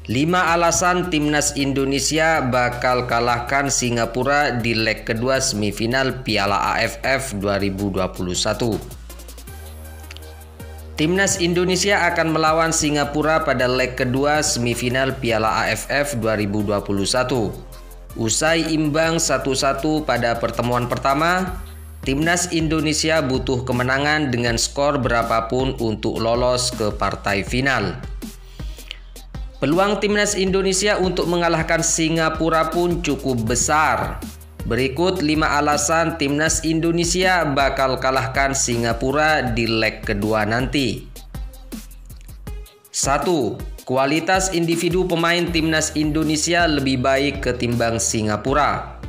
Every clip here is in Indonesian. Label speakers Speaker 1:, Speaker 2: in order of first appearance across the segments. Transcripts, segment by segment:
Speaker 1: 5 alasan Timnas Indonesia bakal kalahkan Singapura di leg kedua semifinal Piala AFF 2021. Timnas Indonesia akan melawan Singapura pada leg kedua semifinal Piala AFF 2021. Usai imbang 1-1 pada pertemuan pertama, Timnas Indonesia butuh kemenangan dengan skor berapapun untuk lolos ke partai final. Peluang Timnas Indonesia untuk mengalahkan Singapura pun cukup besar. Berikut 5 alasan Timnas Indonesia bakal kalahkan Singapura di leg kedua nanti. 1. Kualitas individu pemain Timnas Indonesia lebih baik ketimbang Singapura.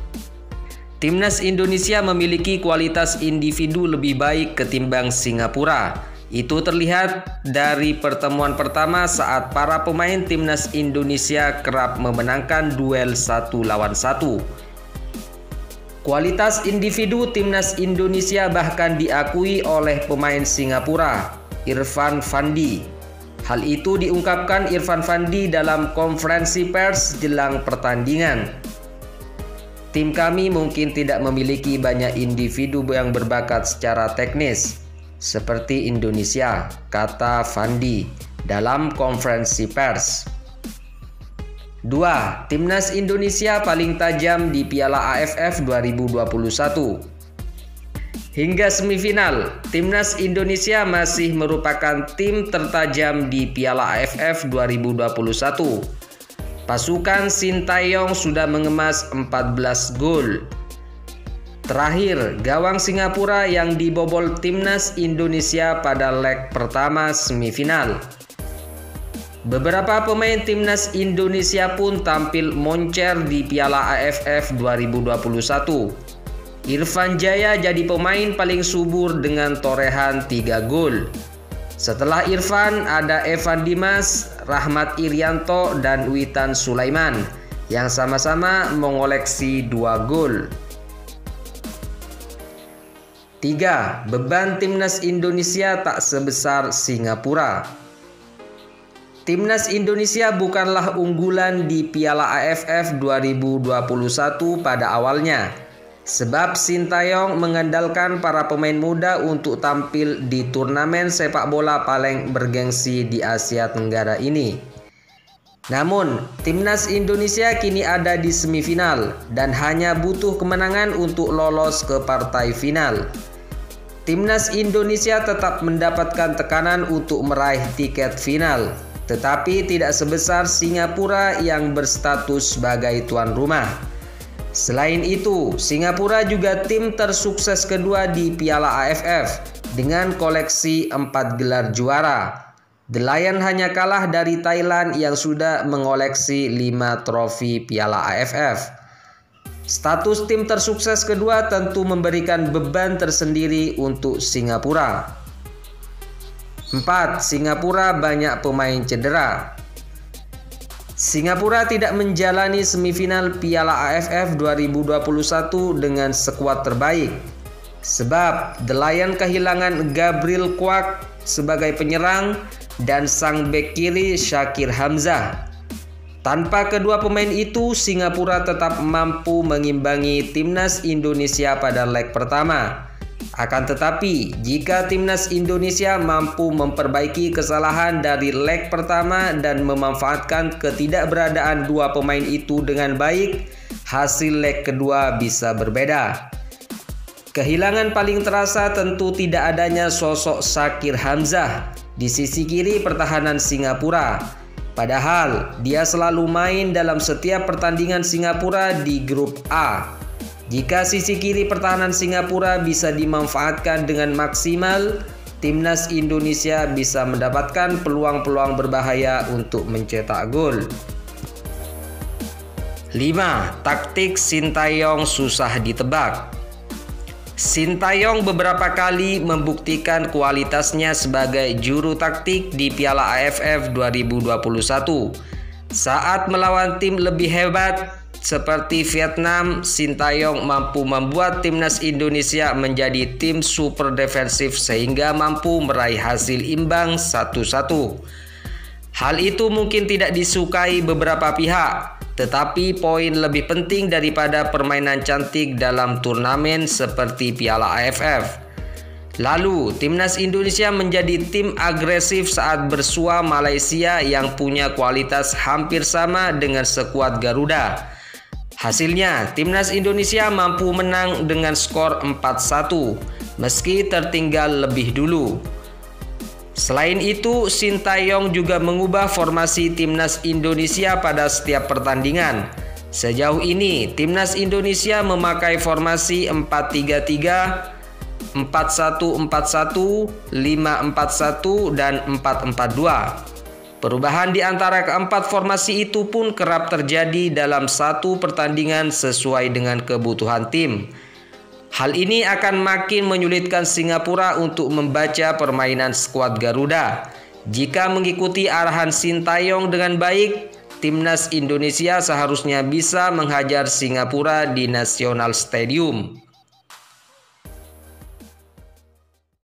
Speaker 1: Timnas Indonesia memiliki kualitas individu lebih baik ketimbang Singapura. Itu terlihat dari pertemuan pertama saat para pemain Timnas Indonesia kerap memenangkan duel 1 lawan 1. Kualitas individu Timnas Indonesia bahkan diakui oleh pemain Singapura, Irfan Fandi. Hal itu diungkapkan Irfan Fandi dalam konferensi pers jelang pertandingan. Tim kami mungkin tidak memiliki banyak individu yang berbakat secara teknis seperti Indonesia, kata Fandi dalam konferensi pers. 2. Timnas Indonesia paling tajam di Piala AFF 2021. Hingga semifinal, Timnas Indonesia masih merupakan tim tertajam di Piala AFF 2021. Pasukan Sintayong sudah mengemas 14 gol. Terakhir, gawang Singapura yang dibobol Timnas Indonesia pada leg pertama semifinal. Beberapa pemain Timnas Indonesia pun tampil moncer di Piala AFF 2021. Irfan Jaya jadi pemain paling subur dengan torehan 3 gol. Setelah Irfan ada Evan Dimas, Rahmat Irianto, dan Witan Sulaiman yang sama-sama mengoleksi 2 gol. 3. Beban Timnas Indonesia tak sebesar Singapura. Timnas Indonesia bukanlah unggulan di Piala AFF 2021 pada awalnya, sebab Sintayong mengandalkan para pemain muda untuk tampil di turnamen sepak bola paling bergengsi di Asia Tenggara ini. Namun, Timnas Indonesia kini ada di semifinal dan hanya butuh kemenangan untuk lolos ke partai final. Timnas Indonesia tetap mendapatkan tekanan untuk meraih tiket final, tetapi tidak sebesar Singapura yang berstatus sebagai tuan rumah. Selain itu, Singapura juga tim tersukses kedua di Piala AFF dengan koleksi 4 gelar juara. The Lion hanya kalah dari Thailand yang sudah mengoleksi 5 trofi Piala AFF. Status tim tersukses kedua tentu memberikan beban tersendiri untuk Singapura. 4. Singapura banyak pemain cedera. Singapura tidak menjalani semifinal Piala AFF 2021 dengan skuad terbaik, sebab The Lion kehilangan Gabriel Kwak sebagai penyerang dan sang bek kiri Shakir Hamzah. Tanpa kedua pemain itu, Singapura tetap mampu mengimbangi Timnas Indonesia pada leg pertama. Akan tetapi, jika Timnas Indonesia mampu memperbaiki kesalahan dari leg pertama dan memanfaatkan ketidakberadaan 2 pemain itu dengan baik, hasil leg kedua bisa berbeda. Kehilangan paling terasa tentu tidak adanya sosok Shakir Hamzah di sisi kiri pertahanan Singapura. Padahal dia selalu main dalam setiap pertandingan Singapura di grup A. Jika sisi kiri pertahanan Singapura bisa dimanfaatkan dengan maksimal, Timnas Indonesia bisa mendapatkan peluang-peluang berbahaya untuk mencetak gol. 5. Taktik Sintayong susah ditebak. Sintayong beberapa kali membuktikan kualitasnya sebagai juru taktik di Piala AFF 2021. Saat melawan tim lebih hebat seperti Vietnam, Sintayong mampu membuat Timnas Indonesia menjadi tim super defensif sehingga mampu meraih hasil imbang 1-1. Hal itu mungkin tidak disukai beberapa pihak, tetapi poin lebih penting daripada permainan cantik dalam turnamen seperti Piala AFF. Lalu, timnas Indonesia menjadi tim agresif saat bersua Malaysia yang punya kualitas hampir sama dengan skuad Garuda. Hasilnya, timnas Indonesia mampu menang dengan skor 4-1 meski tertinggal lebih dulu. Selain itu, Sintayong juga mengubah formasi timnas Indonesia pada setiap pertandingan. Sejauh ini, timnas Indonesia memakai formasi 4-3-3, 4-1-4-1, 5-4-1, dan 4-4-2. Perubahan di antara keempat formasi itu pun kerap terjadi dalam satu pertandingan sesuai dengan kebutuhan tim. Hal ini akan makin menyulitkan Singapura untuk membaca permainan skuad Garuda. Jika mengikuti arahan Sintayong dengan baik, timnas Indonesia seharusnya bisa menghajar Singapura di National Stadium.